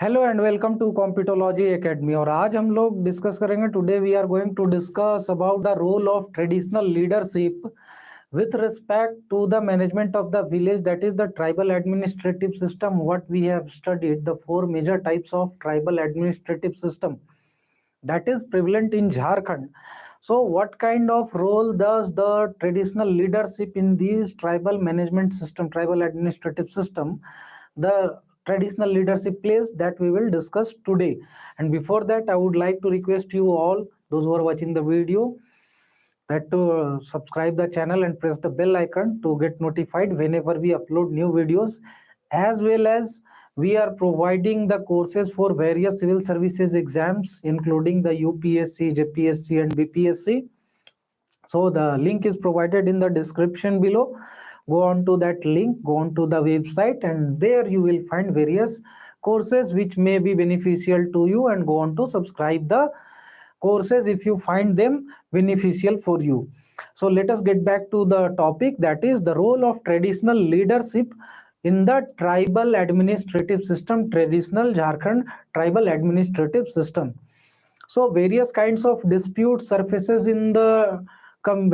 Hello and welcome to Competology academy. और आज हम लोग डिस्कस करेंगे, today we are going to discuss about the role of traditional leadership with respect to the management of the village, that is the tribal administrative system. What we have studied, the four major types of tribal administrative system that is prevalent in Jharkhand. So what kind of role does the traditional leadership in these tribal management system, tribal administrative system, the traditional leadership plays, that we will discuss today. And before that, I would like to request you all, those who are watching the video, that to subscribe the channel and press the bell icon to get notified whenever we upload new videos, as well as we are providing the courses for various civil services exams including the UPSC, JPSC and BPSC. So the link is provided in the description below. Go on to that link, go on to the website, and there you will find various courses which may be beneficial to you, and go on to subscribe the courses if you find them beneficial for you. So let us get back to the topic, that is the role of traditional leadership in the tribal administrative system, traditional Jharkhand tribal administrative system. So various kinds of dispute surfaces in the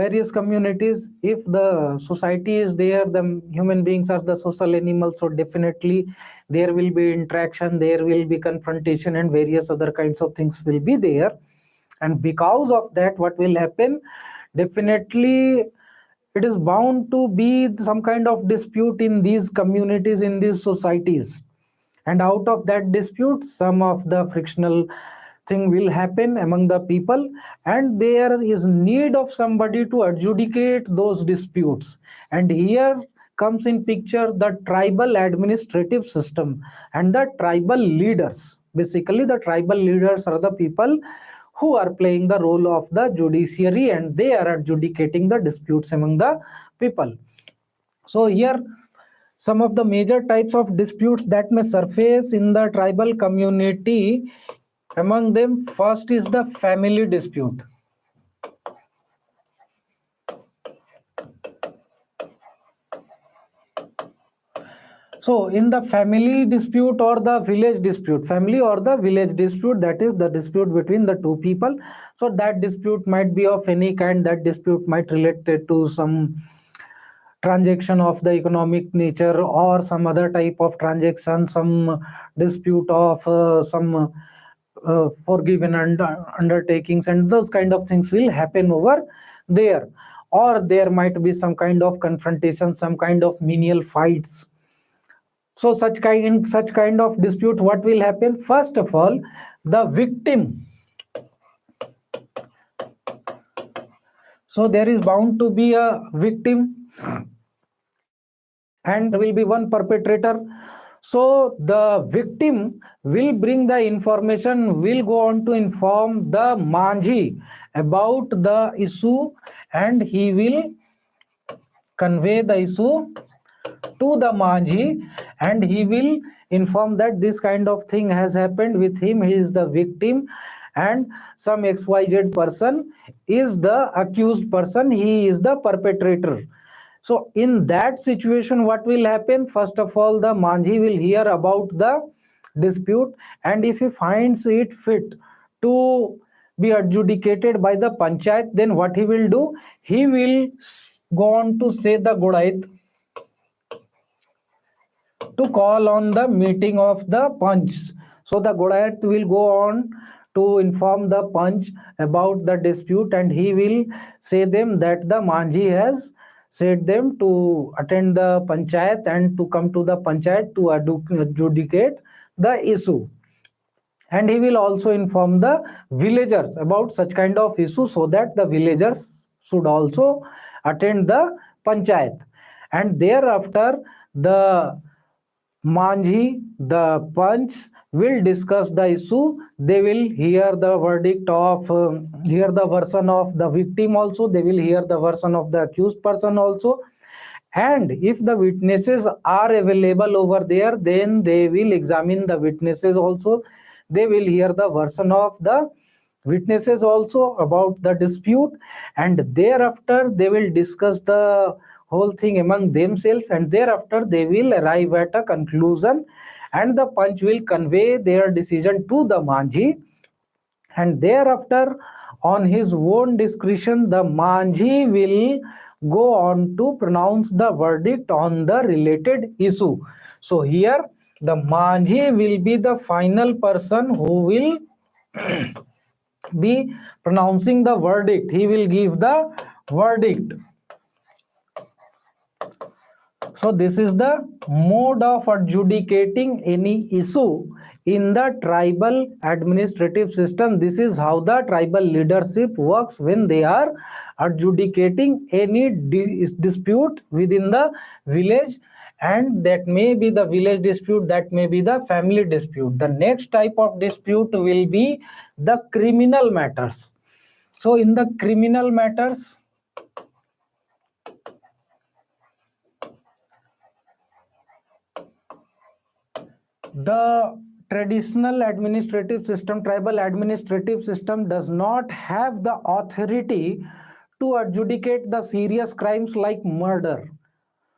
various communities. If the society is there, the human beings are the social animals, so definitely there will be interaction, there will be confrontation, and various other kinds of things will be there. And because of that, what will happen, definitely it is bound to be some kind of dispute in these communities, in these societies, and out of that dispute some of the frictional thing will happen among the people, and there is need of somebody to adjudicate those disputes. And here comes in picture the tribal administrative system and the tribal leaders. Basically the tribal leaders are the people who are playing the role of the judiciary, and they are adjudicating the disputes among the people. So here some of the major types of disputes that may surface in the tribal community. Among them, first is the family dispute. So in the family dispute or the village dispute, family or the village dispute, that is the dispute between the two people. So that dispute might be of any kind. That dispute might relate to some transaction of the economic nature or some other type of transaction, some dispute of some forgiven undertakings, and those kind of things will happen over there. Or there might be some kind of confrontation, some kind of menial fights. So such kind of dispute, what will happen? First of all, the victim. So there is bound to be a victim, and will be one perpetrator. So the victim will bring the information, will go on to inform the Manjhi about the issue, and he will convey the issue to the Manjhi, and he will inform that this kind of thing has happened with him, he is the victim, and some XYZ person is the accused person, he is the perpetrator. So in that situation, what will happen? First of all, the Manjhi will hear about the dispute, and if he finds it fit to be adjudicated by the panchayat, then what he will do? He will go on to say the Godait to call on the meeting of the Panch. So the Godayat will go on to inform the Panch about the dispute, and he will say them that the Manjhi has said them to attend the Panchayat and to come to the Panchayat to adjudicate the issue. And he will also inform the villagers about such kind of issue, so that the villagers should also attend the Panchayat. And thereafter the Manjhi, the Panch, will discuss the issue. They will hear the verdict of, hear the version of the victim also. They will hear the version of the accused person also. And if the witnesses are available over there, then they will examine the witnesses also. They will hear the version of the witnesses also about the dispute, and thereafter they will discuss the whole thing among themselves, and thereafter they will arrive at a conclusion, and the Panch will convey their decision to the Manjhi, and thereafter on his own discretion the Manjhi will go on to pronounce the verdict on the related issue. So here the Manjhi will be the final person who will be pronouncing the verdict. He will give the verdict. So this is the mode of adjudicating any issue in the tribal administrative system. This is how the tribal leadership works when they are adjudicating any dispute within the village, and that may be the village dispute, that may be the family dispute. The next type of dispute will be the criminal matters. So in the criminal matters, the traditional administrative system, tribal administrative system, does not have the authority to adjudicate the serious crimes like murder.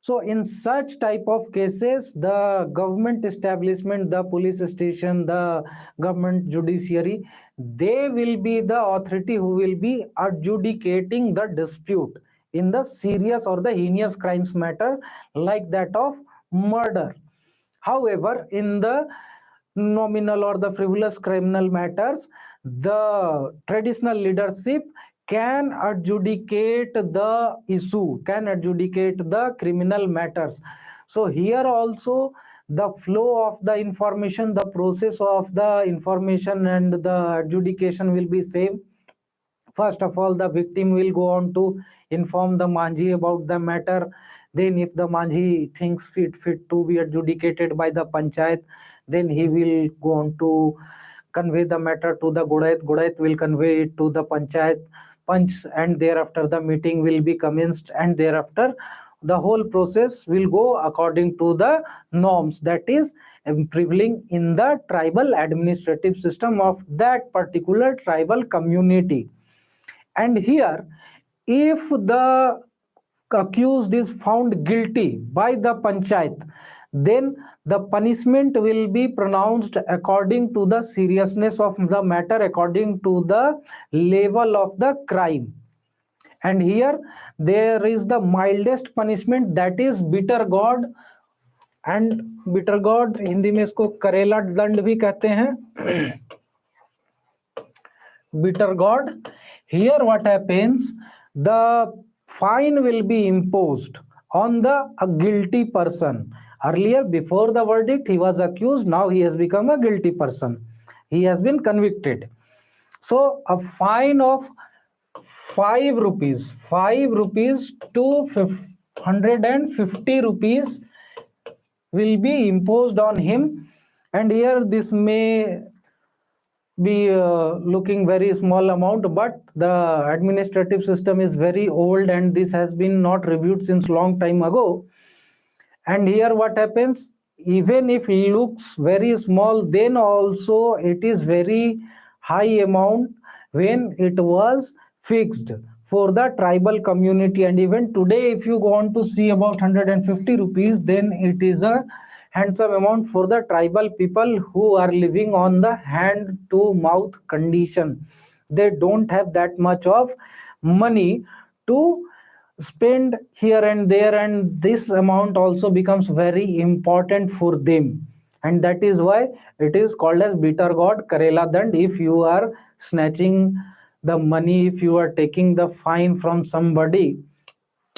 So in such type of cases, the government establishment, the police station, the government judiciary, they will be the authority who will be adjudicating the dispute in the serious or the heinous crimes matter like that of murder. However, in the nominal or the frivolous criminal matters, the traditional leadership can adjudicate the issue, can adjudicate the criminal matters. So here also the flow of the information, the process of the information and the adjudication will be same. First of all, the victim will go on to inform the Manjhi about the matter. Then if the Manjhi thinks fit to be adjudicated by the Panchayat, then he will go on to convey the matter to the Godayat. Godayat will convey it to the Panchayat, Panch, and thereafter the meeting will be commenced, and thereafter the whole process will go according to the norms that is prevailing in the tribal administrative system of that particular tribal community. And here, if the accused is found guilty by the Panchayat, then the punishment will be pronounced according to the seriousness of the matter, according to the level of the crime. And here there is the mildest punishment, that is bitter god. And bitter god Hindi में इसको करेला दंड भी कहते हैं. Bitter god. Here what happens, the fine will be imposed on the guilty person. Earlier, before the verdict, he was accused, now he has become a guilty person, he has been convicted. So a fine of 5 rupees to 150 rupees will be imposed on him. And here this may be looking very small amount, but the administrative system is very old and this has been not reviewed since long time ago. And here what happens, even if it looks very small, then also it is very high amount when it was fixed for the tribal community. And even today, if you go on to see about 150 rupees, then it is a handsome amount for the tribal people who are living on the hand to mouth condition. They don't have that much of money to spend here and there, and this amount also becomes very important for them. And that is why it is called as bitter god, Karela Dand. If you are snatching the money, if you are taking the fine from somebody,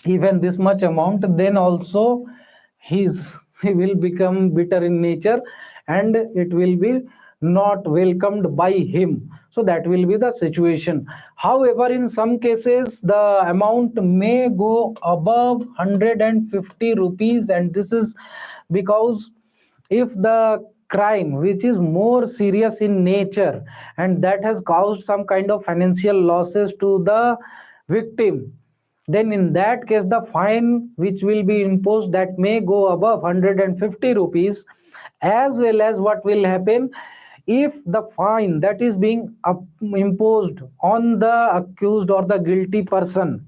even this much amount, then also he will become bitter in nature and it will be not welcomed by him. So that will be the situation. However, in some cases the amount may go above 150 rupees, and this is because if the crime which is more serious in nature and that has caused some kind of financial losses to the victim, then in that case the fine which will be imposed, that may go above 150 rupees. As well as what will happen, if the fine that is being imposed on the accused or the guilty person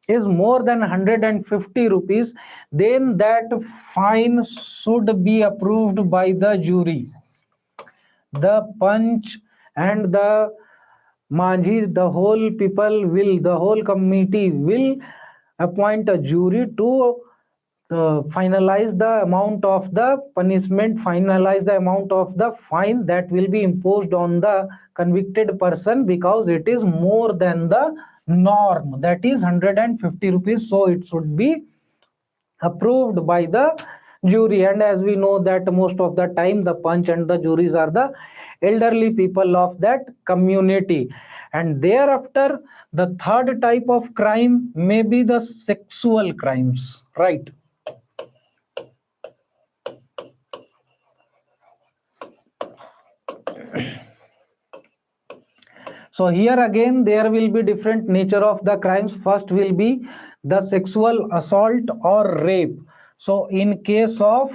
is more than 150 rupees, then that fine should be approved by the jury. The punch and the Manji, the whole committee will appoint a jury to finalize the amount of the punishment, finalize the amount of the fine that will be imposed on the convicted person, because it is more than the norm, that is 150 rupees. So it should be approved by the jury. And as we know that most of the time the punch and the juries are the elderly people of that community. And thereafter, the third type of crime may be the sexual crimes, right? So here again there will be different nature of the crimes. First will be the sexual assault or rape. So in case of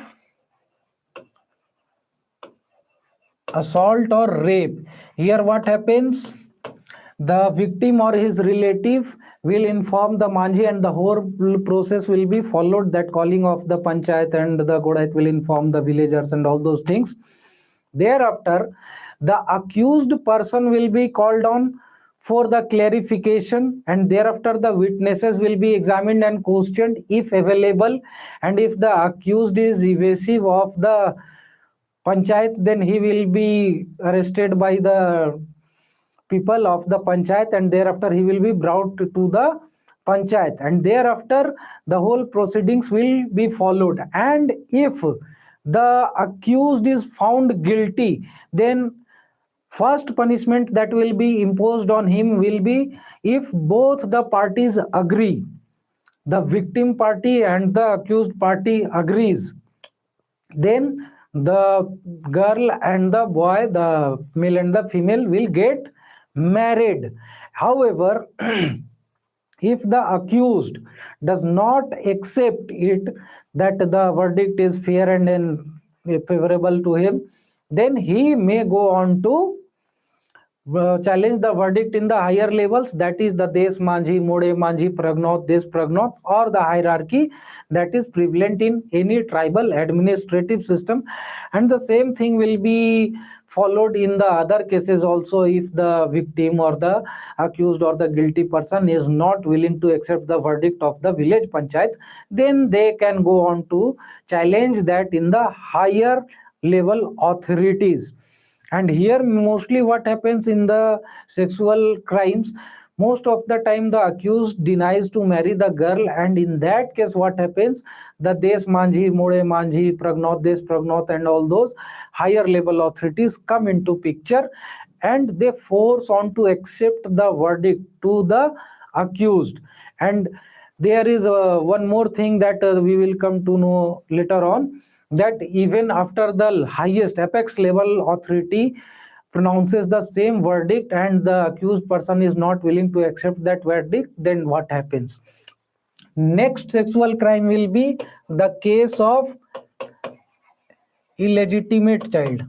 assault or rape, here what happens? The victim or his relative will inform the manji, and the whole process will be followed, that calling of the panchayat, and the godait will inform the villagers and all those things. Thereafter, the accused person will be called on for the clarification, and thereafter the witnesses will be examined and questioned if available. And if the accused is evasive of the panchayat, then he will be arrested by the people of the panchayat, and thereafter he will be brought to the panchayat, and thereafter the whole proceedings will be followed. And if the accused is found guilty, then first punishment that will be imposed on him will be, if both the parties agree, the victim party and the accused party agrees, then the girl and the boy, the male and the female, will get married. However, if the accused does not accept it, that the verdict is fair and favorable to him, then he may go on to challenge the verdict in the higher levels, that is the Des Manji, Mode Manji, Pragnoth, Des Pragnoth, or the hierarchy that is prevalent in any tribal administrative system. And the same thing will be followed in the other cases also. If the victim or the accused or the guilty person is not willing to accept the verdict of the village panchayat, then they can go on to challenge that in the higher level authorities. And here mostly what happens in the sexual crimes, most of the time the accused denies to marry the girl, and in that case what happens, the Des Manji, Mode Manji, Pragnoth, Des Pragnoth, and all those higher level authorities come into picture, and they force on to accept the verdict to the accused. And there is one more thing that we will come to know later on, that even after the highest apex level authority pronounces the same verdict and the accused person is not willing to accept that verdict, then what happens? Next sexual crime will be the case of illegitimate child.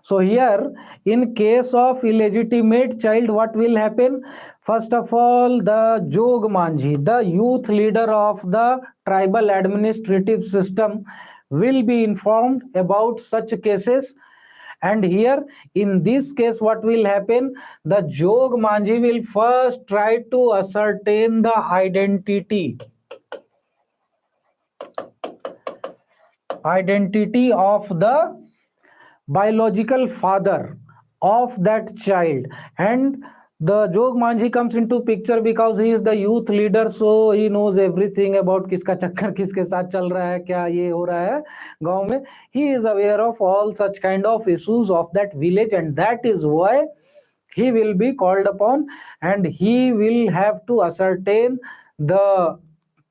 So here, in case of illegitimate child, what will happen? First of all, the Jog Manji, the youth leader of the tribal administrative system, will be informed about such cases. And here, in this case, what will happen? The Jog Manji will first try to ascertain the identity of the biological father of that child. And the Jog Manji comes into picture because he is the youth leader, so he knows everything about kiska chakkar kiske saath chal raha hai, kya ye ho raha hai gaon mein. He is aware of all such kind of issues of that village, and that is why he will be called upon, and he will have to ascertain the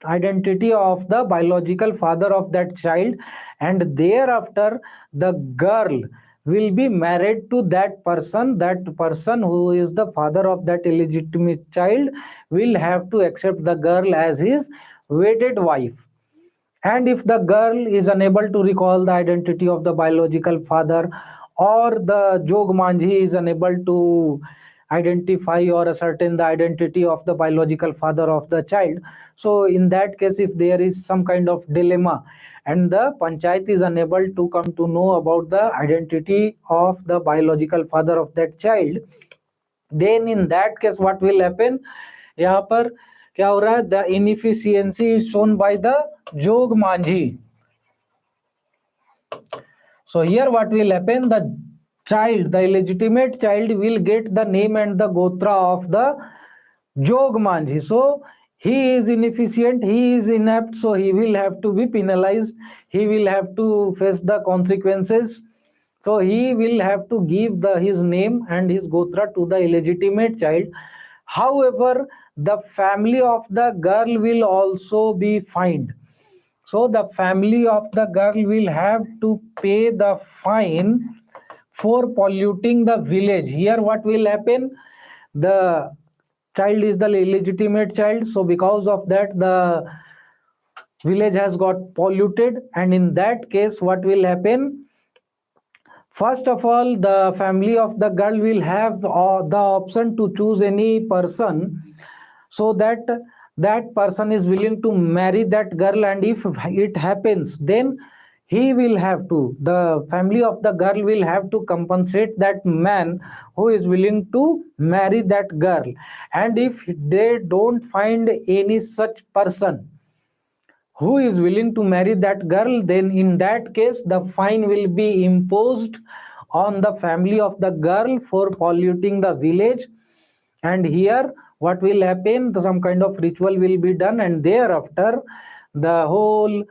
identity of the biological father of that child. And thereafter the girl will be married to that person. That person who is the father of that illegitimate child will have to accept the girl as his wedded wife. And if the girl is unable to recall the identity of the biological father, or the Jog Manjhi is unable to identify or ascertain the identity of the biological father of the child. So in that case, if there is some kind of dilemma and the panchayat is unable to come to know about the identity of the biological father of that child, then in that case what will happen, यहाँ पर क्या हो रहा है, the inefficiency is shown by the Jog Manjhi. So here what will happen, the child, the illegitimate child will get the name and the gotra of the Jog Manjhi. So he is inefficient, he is inept, so he will have to be penalized, he will have to face the consequences. So he will have to give his name and his gotra to the illegitimate child. However, the family of the girl will also be fined. So the family of the girl will have to pay the fine for polluting the village. Here what will happen? The child is the illegitimate child. So because of that, the village has got polluted. And in that case, what will happen? First of all, the family of the girl will have the option to choose any person, so that that person is willing to marry that girl, and if it happens, then he will have to, the family of the girl will have to compensate that man who is willing to marry that girl. And if they don't find any such person who is willing to marry that girl, then in that case the fine will be imposed on the family of the girl for polluting the village. And here what will happen, some kind of ritual will be done, and thereafter the whole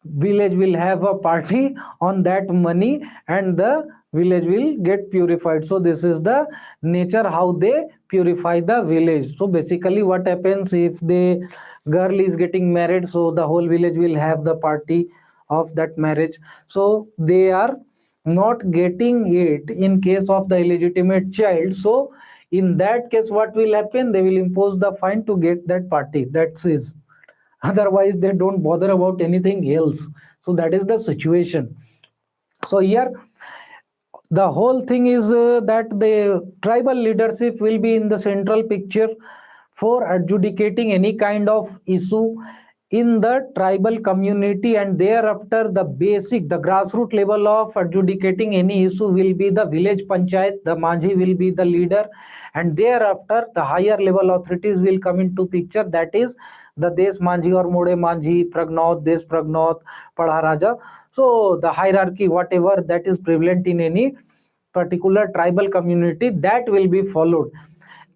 village will have a party on that money, and the village will get purified. So this is the nature how they purify the village. So basically what happens, if the girl is getting married, so the whole village will have the party of that marriage. So they are not getting it in case of the illegitimate child. So in that case what will happen, they will impose the fine to get that party. That's is, otherwise they don't bother about anything else. So that is the situation. So here the whole thing is that the tribal leadership will be in the central picture for adjudicating any kind of issue in the tribal community, and thereafter the basic, the grassroots level of adjudicating any issue will be the village panchayat. The manjhi will be the leader, and thereafter the higher level authorities will come into picture, that is the Desh Manjhi or Mode Manjhi, Pragnaut, Desh Pragnaut, Padha Raja. So the hierarchy, whatever that is prevalent in any particular tribal community, that will be followed.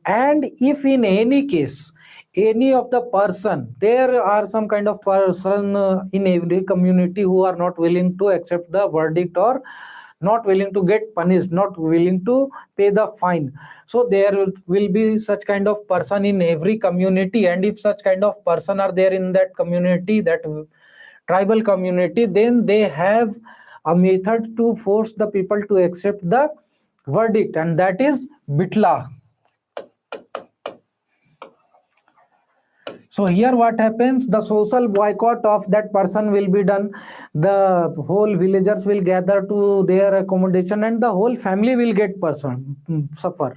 And if in any case any of the person, there are some kind of person in every community who are not willing to accept the verdict, or not willing to get punished, not willing to pay the fine, so there will be such kind of person in every community. And if such kind of person are there in that community, that tribal community, then they have a method to force the people to accept the verdict, and that is bitla. So here what happens, the social boycott of that person will be done. The whole villagers will gather to their accommodation, and the whole family will get suffer.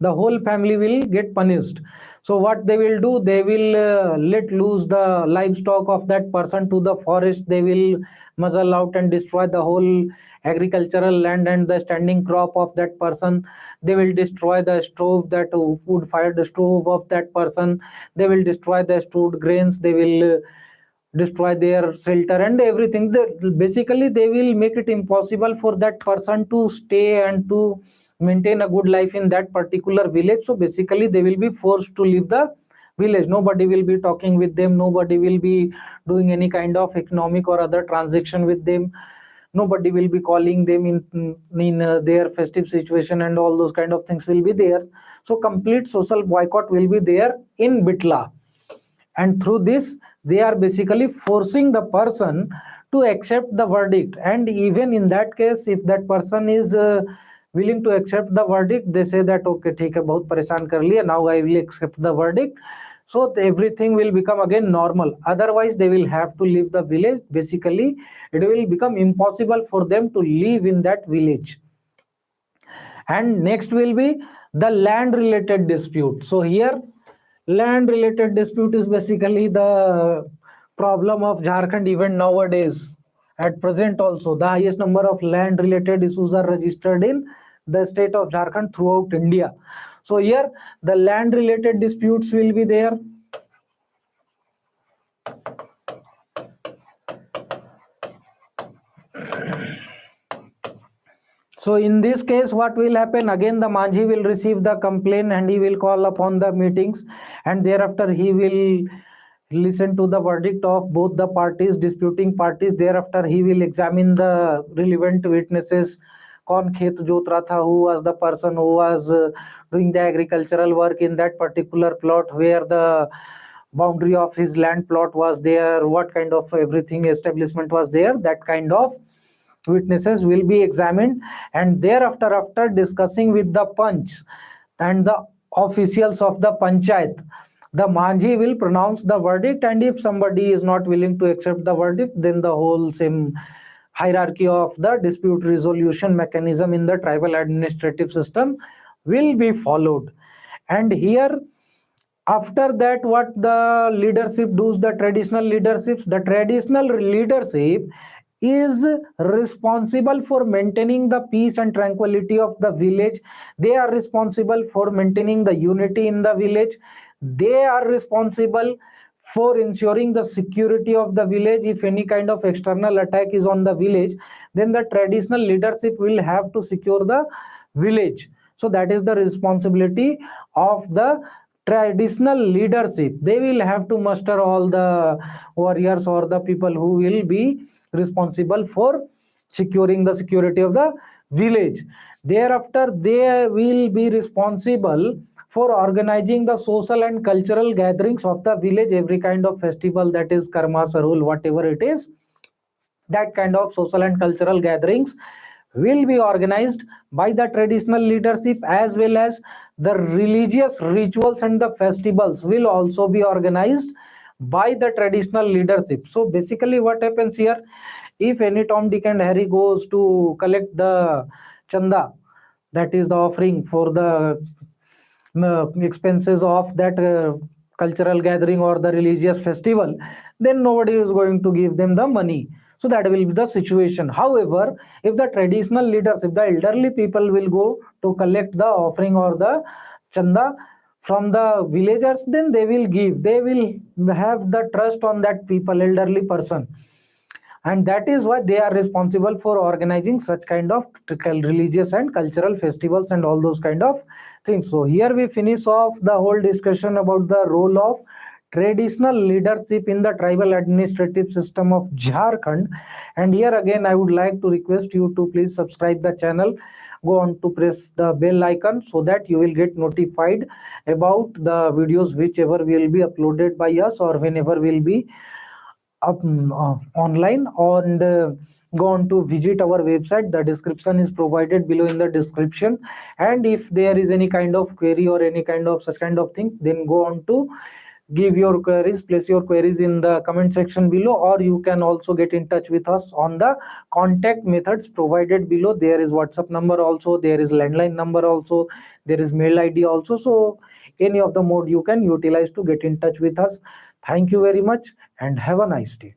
The whole family will get punished. So what they will do, they will let loose the livestock of that person to the forest. They will muzzle out and destroy the whole agricultural land and the standing crop of that person. They will destroy the stove, that food fired stove of that person. They will destroy the stored grains. They will destroy their shelter and everything. Basically they will make it impossible for that person to stay and to maintain a good life in that particular village. So basically they will be forced to leave the village. Nobody will be talking with them, nobody will be doing any kind of economic or other transaction with them, nobody will be calling them in their festive situation, and all those kind of things will be there. So complete social boycott will be there in Bitla, and through this they are basically forcing the person to accept the verdict. And even in that case, if that person is willing to accept the verdict, they say that okay, theek hai, bahut pareshan kar liya, now I will accept the verdict. So everything will become again normal. Otherwise they will have to leave the village. Basically it will become impossible for them to live in that village. And next will be the land related dispute. So here land related dispute is basically the problem of Jharkhand even nowadays. At present also the highest number of land related issues are registered in the state of Jharkhand throughout India. So here the land related disputes will be there. So in this case, what will happen? Again, the Manjhi will receive the complaint and he will call upon the meetings, and thereafter he will listen to the verdict of both the parties, disputing parties. Thereafter he will examine the relevant witnesses. Kaun khet jot raha tha, who was the person who was doing the agricultural work in that particular plot, where the boundary of his land plot was there, what kind of everything establishment was there, that kind of witnesses will be examined. And thereafter, after discussing with the panch and the officials of the panchayat, the manjhi will pronounce the verdict. And if somebody is not willing to accept the verdict, then the whole same hierarchy of the dispute resolution mechanism in the tribal administrative system will be followed. And here, after that, what the leadership does, the traditional leadership is responsible for maintaining the peace and tranquility of the village. They are responsible for maintaining the unity in the village. They are responsible for ensuring the security of the village. If any kind of external attack is on the village, then the traditional leadership will have to secure the village. So that is the responsibility of the traditional leadership. They will have to muster all the warriors or the people who will be responsible for securing the security of the village. Thereafter they will be responsible for organizing the social and cultural gatherings of the village. Every kind of festival, that is karma, sarul, whatever it is, that kind of social and cultural gatherings will be organized by the traditional leadership, as well as the religious rituals and the festivals will also be organized by the traditional leadership. So basically what happens here, if any Tom, Dick and Harry goes to collect the chanda, that is the offering for the expenses of that cultural gathering or the religious festival, then nobody is going to give them the money. So that will be the situation. However, if the traditional leaders, if the elderly people will go to collect the offering or the chanda from the villagers, then they will give. They will have the trust on that people, elderly person, and that is why they are responsible for organizing such kind of religious and cultural festivals and all those kind of things. So here we finish off the whole discussion about the role of traditional leadership in the tribal administrative system of Jharkhand. And here again I would like to request you to please subscribe the channel, go on to press the bell icon, so that you will get notified about the videos whichever will be uploaded by us or whenever will be up online. And go on to visit our website. The description is provided below in the description. And if there is any kind of query or any kind of such kind of thing, then go on to give your queries, place your queries in the comment section below, or you can also get in touch with us on the contact methods provided below. There is WhatsApp number also, there is landline number also, there is mail ID also. So any of the mode you can utilize to get in touch with us. Thank you very much and have a nice day.